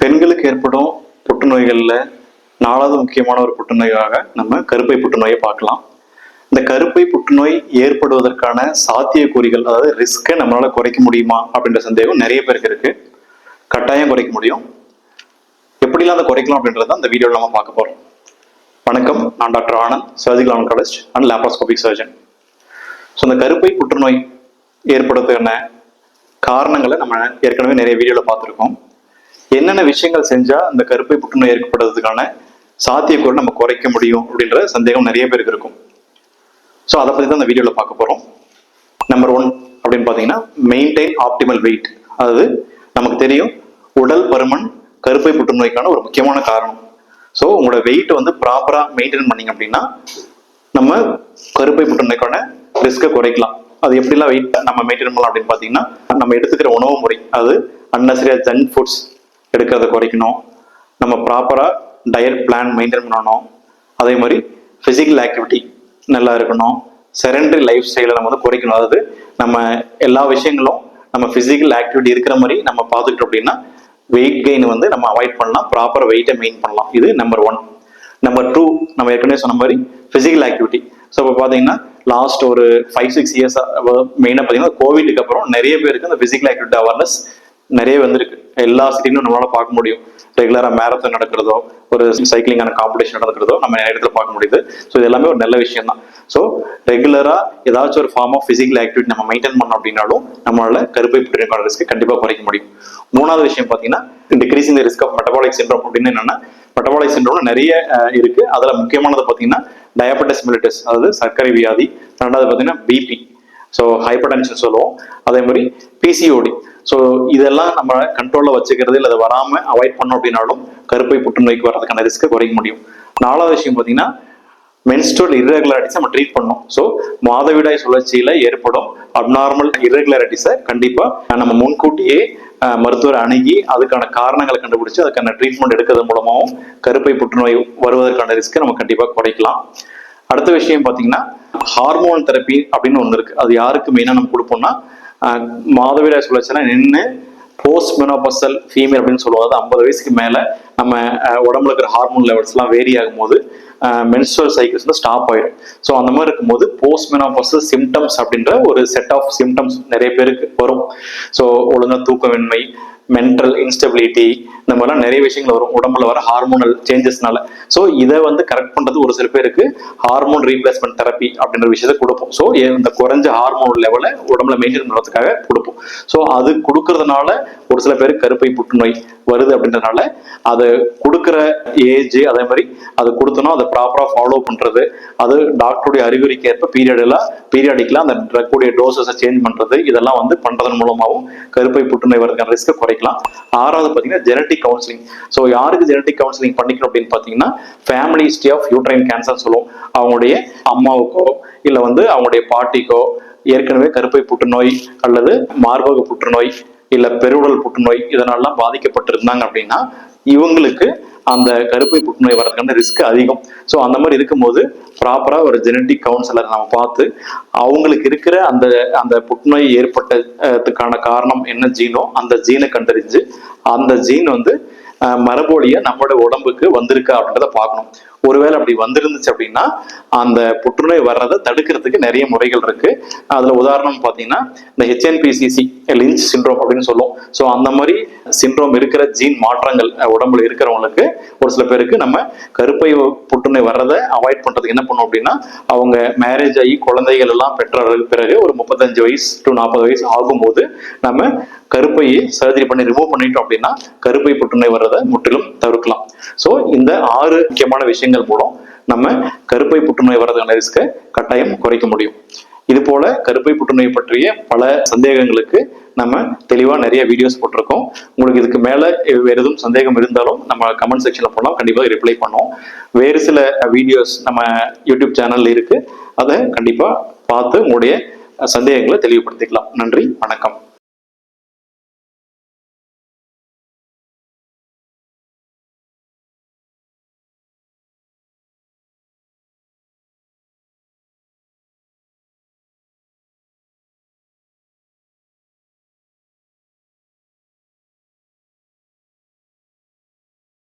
பெண்களுக்கு ஏற்படும் புற்றுநோய்களில் 4வது முக்கியமான ஒரு புற்றுநோயாக நம்ம கருப்பை புற்றுநோயை பார்க்கலாம். இந்த கருப்பை புற்றுநோய் ஏற்படுவதற்கான சாத்தியக்கூறிகள், அதாவது ரிஸ்கை நம்மளால குறைக்க முடியுமா அப்படின்ற சந்தேகம் நிறைய பேருக்கு இருக்கு. கட்டாயம் குறைக்க முடியும். எப்படிலாம் அதை குறைக்கலாம் அப்படின்றத இந்த வீடியோவில் நம்ம பார்க்க போறோம். வணக்கம், நான் doctor Anand, surgical oncologist and laparoscopic surgeon. So இந்த கருப்பை புற்றுநோய் ஏற்படுறதுக்கான காரணங்களை நம்ம ஏற்கனவே நிறைய வீடியோவில் பார்த்துருக்கோம். என்னென்ன விஷயங்கள் செஞ்சா இந்த கருப்பை புற்றுநோய் ஏற்படுறதுக்கான சாத்தியக்கூறு நம்ம குறைக்க முடியும் அப்படின்ற சந்தேகம் நிறைய பேருக்கு இருக்கும். ஸோ அதை பற்றி தான் இந்த வீடியோவில் பார்க்க போகிறோம். நம்பர் 1 அப்படின்னு பார்த்தீங்கன்னா மெயின்டைன் ஆப்டிமல் வெயிட். அதாவது நமக்கு தெரியும், உடல் பருமன் கருப்பை புற்றுநோய்க்கான ஒரு முக்கியமான காரணம். ஸோ உங்களோட வெயிட்டை வந்து ப்ராப்பராக மெயின்டைன் பண்ணிங்க அப்படின்னா நம்ம கருப்பை புற்றுநோய்க்கான ரிஸ்கை குறைக்கலாம். அது எப்படிலாம் வெயிட் நம்ம மெயின்டைன் பண்ணலாம் அப்படின்னு பார்த்தீங்கன்னா, நம்ம எடுத்துக்கிற உணவு முறை, அது அன்னெசரியாக ஜங்க் ஃபுட்ஸ் எடுக்கிறத குறைக்கணும். நம்ம ப்ராப்பராக டயட் பிளான் மெயின்டைன் பண்ணணும். அதே மாதிரி ஃபிசிக்கல் ஆக்டிவிட்டி நல்லா இருக்கணும். செரண்டரி லைஃப் ஸ்டைலை நம்ம வந்து குறைக்கணும். அதாவது நம்ம எல்லா விஷயங்களும் நம்ம ஃபிசிக்கல் ஆக்டிவிட்டி இருக்கிற மாதிரி நம்ம பார்த்துக்கிட்டோம் அப்படின்னா வெயிட் கெயின் வந்து நம்ம அவாய்ட் பண்ணலாம். ப்ராப்பர் வெயிட்டை மெயின் பண்ணலாம். இது நம்பர் 1. நம்பர் 2, நம்ம ஏற்கனவே சொன்ன மாதிரி ஃபிசிக்கல் ஆக்டிவிட்டி. ஸோ இப்போ பார்த்தீங்கன்னா லாஸ்ட் ஒரு 5-6 இயர்ஸ் மெயினாக பார்த்தீங்கன்னா கோவிடுக்கு அப்புறம் நிறைய பேருக்கு அந்த ஃபிசிக்கல் ஆக்டிவிட்டி அவேர்னஸ் நிறைய வந்திருக்கு. எல்லா சிட்டிலும் நம்மளால பார்க்க முடியும். ரெகுலராக மேரத்தான் நடக்கிறதோ, ஒரு சைக்கிளிங்கான காம்படிஷன் நடக்கிறதோ நம்ம நிறைய இடத்துல பார்க்க முடியுது. ஸோ இது எல்லாமே ஒரு நல்ல விஷயம் தான். ஸோ ரெகுலராக ஏதாச்சும் ஒரு ஃபார்ம் ஆஃப் ஃபிசிக்கல் ஆக்டிவிட்டி நம்ம மெயின்டைன் பண்ணோம் அப்படின்னாலும் நம்மளால கருப்பை புற்றுநோய்க்கான ரிஸ்க் கண்டிப்பாக குறைக்க முடியும். 3வது விஷயம் பார்த்தீங்கன்னா decreasing the risk of metabolic syndrome அப்படின்னு என்னன்னா, மெட்டபாலிக் சிண்ட்ரோம்ல நிறைய இருக்கு. அதுல முக்கியமானது பார்த்தீங்கன்னா டயபெட்டிஸ் மெலிட்டஸ், அதாவது சர்க்கரை வியாதி. 2வது பார்த்தீங்கன்னா பிபி, ஸோ ஹைப்பர் டென்ஷன் சொல்லுவோம். அதே மாதிரி பிசிஓடி. ஸோ இதெல்லாம் நம்ம கண்ட்ரோலில் வச்சுக்கிறது, இல்லை அதை வராமல் அவாய்ட் பண்ணோம் அப்படின்னாலும் கருப்பை புற்றுநோய்க்கு வர்றதுக்கான ரிஸ்க்கை குறைக்க முடியும். 4வது விஷயம் பார்த்தீங்கன்னா மென்ஸ்ட்ரல் இர்ரெகுலாரிட்டிஸை நம்ம ட்ரீட் பண்ணணும். ஸோ மாதவிடாய் சுழற்சியில் ஏற்படும் அப்நார்மல் இர்ரெகுலாரிட்டிஸை கண்டிப்பாக நம்ம முன்கூட்டியே மருத்துவரை அணுகி அதுக்கான காரணங்களை கண்டுபிடிச்சு அதுக்கான ட்ரீட்மெண்ட் எடுக்கிறது மூலமாகவும் கருப்பை புற்றுநோய் வருவதற்கான ரிஸ்க்கை நம்ம கண்டிப்பாக குறைக்கலாம். அடுத்த விஷயம் பார்த்தீங்கன்னா ஹார்மோன் தெரப்பி அப்படின்னு ஒன்று இருக்கு. அது யாருக்கு மெயினாக நம்ம கொடுப்போம்னா, மாதவிடாய் சுழற்சியெல்லாம் நின்று போஸ்ட் மெனோபாசல் ஃபீமேல் அப்படின்னு சொல்லுவோம். அதாவது 50 வயசுக்கு மேலே நம்ம உடம்புல இருக்கிற ஹார்மோன் லெவல்ஸ்லாம் வேரி ஆகும்போது மென்ஸ்ட்ரல் சைக்கிள்ஸ் வந்து ஸ்டாப் ஆயிடும். ஸோ அந்த மாதிரி இருக்கும்போது போஸ்ட் மெனோபாசல் சிம்டம்ஸ் அப்படின்ற ஒரு செட் ஆஃப் சிம்டம்ஸ் நிறைய பேருக்கு வரும். ஸோ ஒழுங்கா தூக்கமின்மை, மென்டல் இன்ஸ்டபிலிட்டி, இந்த மாதிரிலாம் நிறைய விஷயங்கள் வரும் உடம்புல வர ஹார்மோனல் சேஞ்சஸ்னால. ஸோ இதை வந்து கரெக்ட் பண்ணுறது ஒரு சில பேருக்கு ஹார்மோன் ரீப்ளேஸ்மெண்ட் தெரப்பி அப்படின்ற விஷயத்த கொடுப்போம். ஸோ இந்த குறைஞ்ச ஹார்மோன் லெவலை உடம்புல மெயின்டைன் பண்ணுறதுக்காக கொடுப்போம். ஸோ அது கொடுக்கறதுனால ஒரு சில பேருக்கு கருப்பை புற்றுநோய் வருது அப்படின்றதுனால அதை கொடுக்குற ஏஜ், அதே மாதிரி அதை கொடுத்தோன்னா அதை ப்ராப்பராக ஃபாலோ பண்ணுறது, அது டாக்டருடைய அறிகுறிக்கு ஏற்ப பீரியாடிக்கெலாம் அந்த ட்ரக்குடைய டோசஸை சேஞ்ச் பண்ணுறது, இதெல்லாம் வந்து பண்ணுறதன் மூலமாகவும் கருப்பை புற்றுநோய் வரதுக்கான ரிஸ்க்கை குறைக்கலாம். 6வது பார்த்தீங்கன்னா ஜெனட்டிக் கவுன்சிலிங். ஸோ யாருக்கு ஜெனட்டிக் கவுன்சிலிங் பண்ணிக்கணும் அப்படின்னு பார்த்தீங்கன்னா, family history of uterine cancer சொல்லுவோம். அவங்களுடைய அம்மாவுக்கோ இல்லை வந்து அவங்களுடைய பாட்டிக்கோ ஏற்கனவே கருப்பை புற்றுநோய் அல்லது மார்பக புற்றுநோய் இல்லை பெருவுடல் புற்றுநோய் இதனாலலாம் பாதிக்கப்பட்டிருந்தாங்க அப்படின்னா இவங்களுக்கு அந்த கருப்பை புற்றுநோய் வர்றதுக்கான ரிஸ்க் அதிகம். ஸோ அந்த மாதிரி இருக்கும்போது ப்ராப்பராக ஒரு ஜெனட்டிக் கவுன்சிலரை நம்ம பார்த்து அவங்களுக்கு இருக்கிற அந்த அந்த புற்றுநோய் ஏற்பட்டதுக்கான காரணம் என்ன ஜீனோ அந்த ஜீனை கண்டறிஞ்சு அந்த ஜீன் வந்து மரபொழிய நம்மளோட உடம்புக்கு வந்திருக்கா அப்படின்றத பார்க்கணும். ஒருவேளை அப்படி வந்திருந்துச்சு அப்படின்னா அந்த புற்றுநோய் வர்றதை தடுக்கிறதுக்கு நிறைய முறைகள் இருக்கு. அதுல உதாரணம் பார்த்தீங்கன்னா இந்த HNPCC லிஞ்ச் சிண்ட்ரோம் அப்படின்னு சொல்லுவோம். ஸோ அந்த மாதிரி சிண்ட்ரோம் இருக்கிற ஜீன் மாற்றங்கள் உடம்புல இருக்கிறவங்களுக்கு ஒரு சில பேருக்கு நம்ம கருப்பை புற்றுநோய் வர்றதை அவாய்ட் பண்றதுக்கு என்ன பண்ணுவோம் அப்படின்னா, அவங்க மேரேஜ் ஆகி குழந்தைகள் எல்லாம் பெற்ற பிறகு ஒரு 35 வயசு to 40 வயசு ஆகும்போது நம்ம கருப்பையை சர்ஜரி பண்ணி ரிமூவ் பண்ணிட்டோம் அப்படின்னா கருப்பை புற்றுநோய் வர்றதை முற்றிலும் தவிர்க்கலாம். ஸோ இந்த 6 முக்கியமான விஷயங்கள் மூலம் நம்ம கருப்பை புற்றுநோய் வர்றதுக்கான ரிஸ்கை கட்டாயம் குறைக்க முடியும். இது போல கருப்பை புற்றுநோய் பற்றிய பல சந்தேகங்களுக்கு நம்ம தெளிவாக நிறைய வீடியோஸ் போட்டிருக்கோம். உங்களுக்கு இதுக்கு மேலே வேறு எதுவும் சந்தேகம் இருந்தாலும் நம்ம கமெண்ட் செக்ஷனில் போனால் கண்டிப்பாக ரிப்ளை பண்ணுவோம். வேறு சில வீடியோஸ் நம்ம யூடியூப் சேனல்ல இருக்கு. அதை கண்டிப்பாக பார்த்து உங்களுடைய சந்தேகங்களை தெளிவுபடுத்திக்கலாம். நன்றி, வணக்கம்.